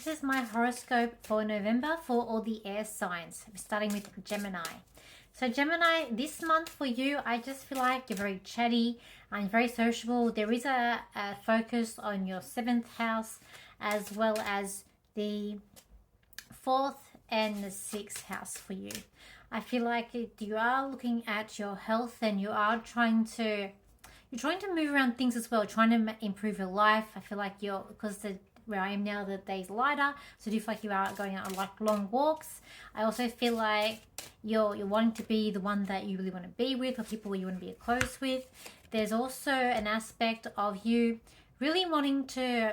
this is my horoscope for November for all the air signs, starting with Gemini. So Gemini, this month for you, I just feel like you're very chatty and very sociable. There is a focus on your 7th house as well as the 4th and the 6th house for you. I feel like you are looking at your health and you are trying to move around things as well, trying to improve your life. I feel like where I am now, the day's lighter, so I do feel like you are going out on like long walks. I also feel like you're wanting to be the one that you really want to be with, or people you want to be close with. There's also an aspect of you really wanting to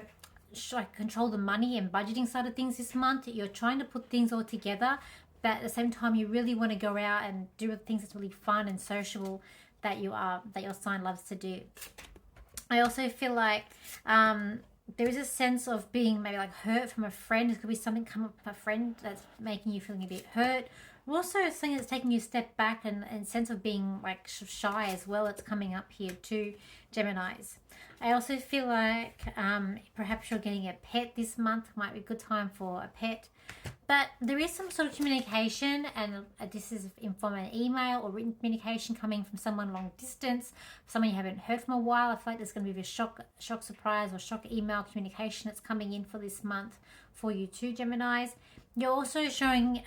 control the money and budgeting side of things this month. You're trying to put things all together, but at the same time you really want to go out and do things that's really fun and sociable that your sign loves to do. I also feel like there is a sense of being maybe like hurt from a friend. There could be something come up with a friend that's making you feeling a bit hurt. Also something that's taking you a step back and sense of being like shy as well. It's coming up here too, Geminis. I also feel like perhaps you're getting a pet this month. Might be a good time for a pet. But there is some sort of communication, and this is in form of an email or written communication coming from someone long distance, someone you haven't heard from a while. I feel like there's going to be a shock surprise or shock email communication that's coming in for this month for you too, Geminis. You're also showing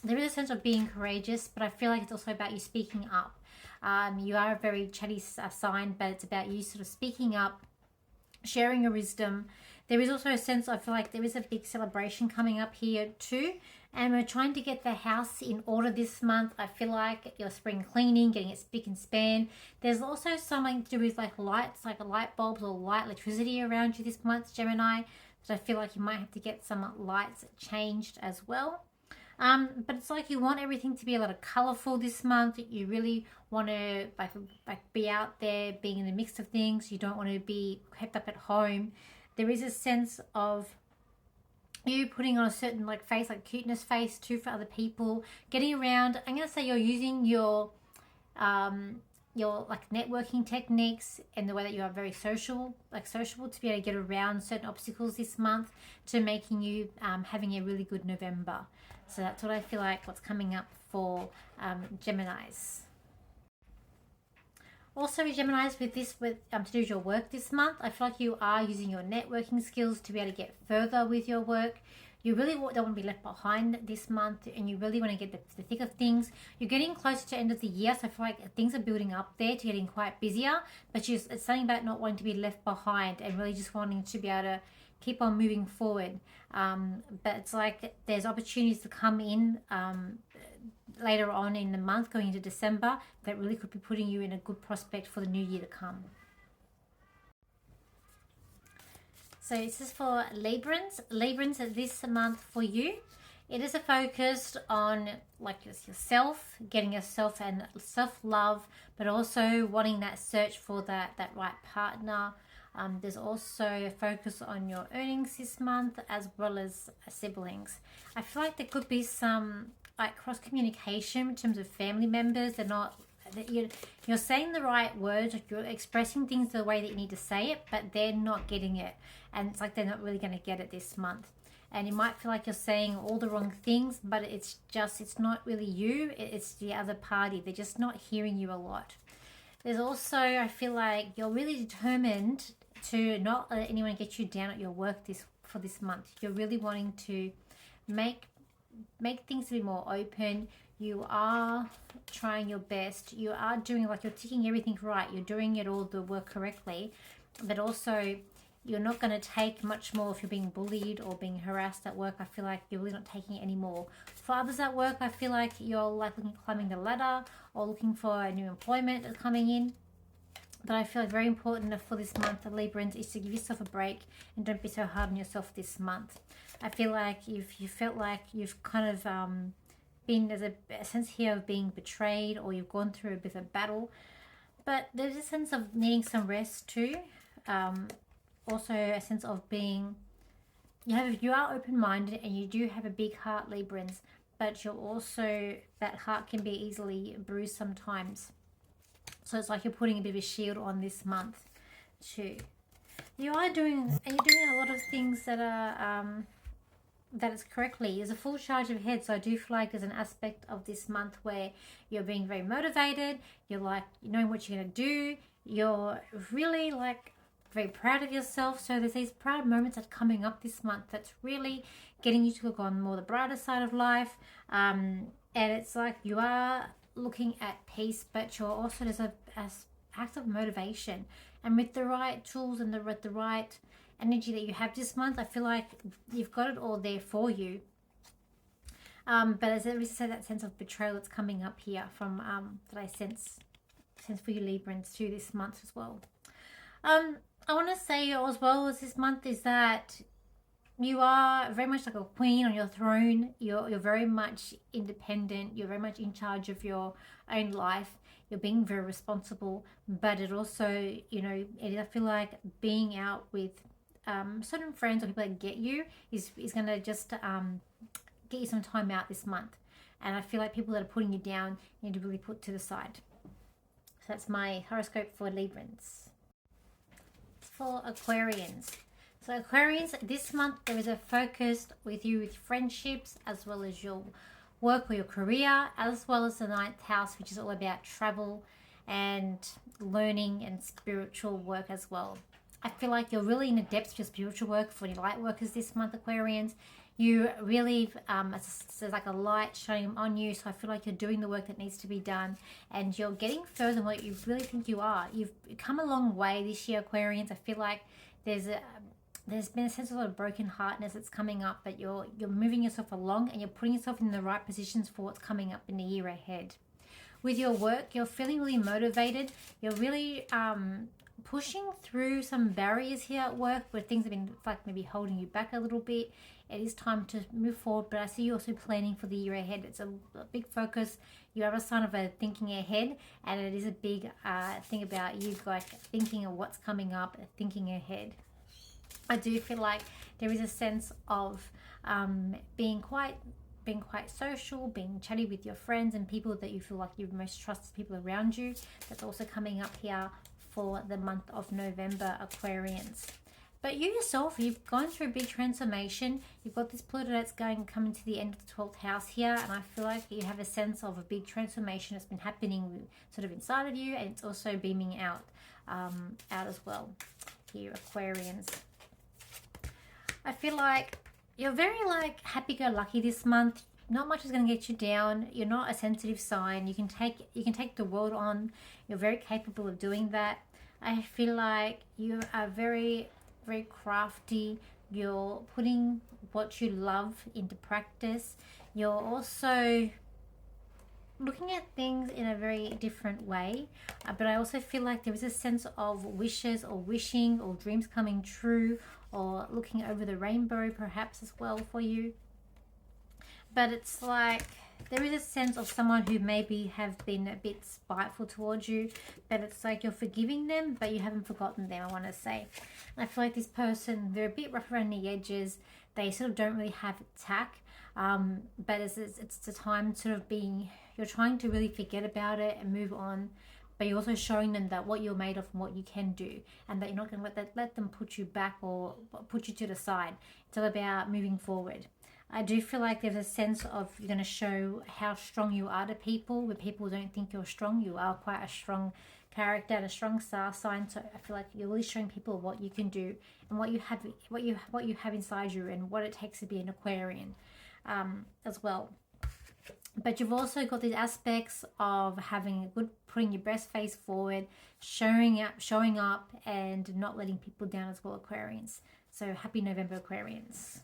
there is a sense of being courageous, but I feel like it's also about you speaking up. You are a very chatty sign, but it's about you sort of speaking up, sharing your wisdom. There is also a sense, I feel like there is a big celebration coming up here too. And we're trying to get the house in order this month. I feel like your spring cleaning, getting it spick and span. There's also something to do with like lights, like light bulbs or light electricity around you this month, Gemini. So I feel like you might have to get some lights changed as well. But it's like you want everything to be a lot of colorful this month. You really want to like be out there, being in the mix of things. You don't want to be kept up at home. There is a sense of you putting on a certain like face, like cuteness face too for other people. Getting around, I'm going to say you're using your like networking techniques and the way that you are very sociable to be able to get around certain obstacles this month, to making you having a really good November. So that's what I feel like what's coming up for Geminis. Also, Geminis, with to do your work this month, I feel like you are using your networking skills to be able to get further with your work. You really don't want to be left behind this month, and you really want to get the thick of things. You're getting closer to the end of the year, so I feel like things are building up there to getting quite busier, but it's something about not wanting to be left behind and really just wanting to be able to keep on moving forward. But it's like there's opportunities to come in later on in the month, going into December, that really could be putting you in a good prospect for the new year to come. So this is for Librans. Librans, this month for you, it is a focus on like yourself, getting yourself and self-love, but also wanting that search for that right partner. There's also a focus on your earnings this month as well as siblings. I feel like there could be some like cross communication in terms of family members. You're saying the right words, like you're expressing things the way that you need to say it, but they're not getting it, and it's like they're not really going to get it this month. And you might feel like you're saying all the wrong things, but it's not really you, it's the other party. They're just not hearing you a lot. There's also, I feel like you're really determined to not let anyone get you down at your work for this month. You're really wanting to make things to be more open. You are trying your best. You are doing, like, you're ticking everything right. You're doing all the work correctly, but also you're not going to take much more if you're being bullied or being harassed at work. I feel like you're really not taking it anymore. For others at work, I feel like you're like climbing the ladder or looking for a new employment that's coming in. But I feel like very important for this month, the Librans, is to give yourself a break and don't be so hard on yourself this month. I feel like if you felt like you've kind of been, there's a sense here of being betrayed, or you've gone through a bit of a battle. But there's a sense of needing some rest too. Also a sense of being, you are open-minded and you do have a big heart, Librans, but you're also, that heart can be easily bruised sometimes. So it's like you're putting a bit of a shield on this month too. You're doing a lot of things that are that it's correctly. There's a full charge of head, so I do feel like there's an aspect of this month where you're being very motivated, you're like knowing what you're going to do, you're really like very proud of yourself. So there's these proud moments that are coming up this month that's really getting you to look on more the brighter side of life, and it's like you are looking at peace, but you're also, there's a act of motivation, and with the right tools and the right energy that you have this month, I feel like you've got it all there for you. But as I said, that sense of betrayal that's coming up here from that I sense for you Librans too this month as well. I want to say as well as this month is that you are very much like a queen on your throne. You're very much independent. You're very much in charge of your own life. You're being very responsible, but it also, you know, I feel like being out with certain friends or people that get you is going to just get you some time out this month. And I feel like people that are putting you down, you need to really put to the side. So that's my horoscope for Librans. For Aquarians. So Aquarians, this month there is a focus with you with friendships as well as your work or your career, as well as the 9th house, which is all about travel and learning and spiritual work as well. I feel like you're really in the depths of your spiritual work for any light workers this month, Aquarians. You really, there's like a light shining on you, so I feel like you're doing the work that needs to be done, and you're getting further than what you really think you are. You've come a long way this year, Aquarians. I feel like there's been a sense of a broken heartness that's coming up, but you're moving yourself along and you're putting yourself in the right positions for what's coming up in the year ahead. With your work, you're feeling really motivated. You're really pushing through some barriers here at work where things have been like maybe holding you back a little bit. It is time to move forward, but I see you also planning for the year ahead. It's a big focus. You have a sign of a thinking ahead, and it is a big thing about you like thinking of what's coming up, thinking ahead. I do feel like there is a sense of being quite social, being chatty with your friends and people that you feel like you most trust, people around you. That's also coming up here for the month of November, Aquarians. But you yourself, you've gone through a big transformation. You've got this Pluto that's coming to the end of the 12th house here, and I feel like you have a sense of a big transformation that's been happening sort of inside of you, and it's also beaming out as well here, Aquarians. I feel like you're very like happy-go-lucky this month. Not much is going to get you down. You're not a sensitive sign. You can take the world on. You're very capable of doing that. I feel like you are very, very crafty. You're putting what you love into practice. You're also looking at things in a very different way, but I also feel like there is a sense of wishes or wishing or dreams coming true, or looking over the rainbow perhaps as well for you. But it's like there is a sense of someone who maybe have been a bit spiteful towards you, but it's like you're forgiving them, but you haven't forgotten them, I want to say. And I feel like this person, they're a bit rough around the edges. They sort of don't really have tact, but it's the time sort of being, you're trying to really forget about it and move on, but you're also showing them that what you're made of and what you can do, and that you're not going to let them put you back or put you to the side. It's all about moving forward. I do feel like there's a sense of you're going to show how strong you are to people. When people don't think you're strong, you are quite a strong character and a strong star sign. So I feel like you're really showing people what you can do and what you have inside you, and what it takes to be an Aquarian as well. But you've also got these aspects of having a good, putting your best face forward, showing up, and not letting people down as well, Aquarians. So happy November, Aquarians.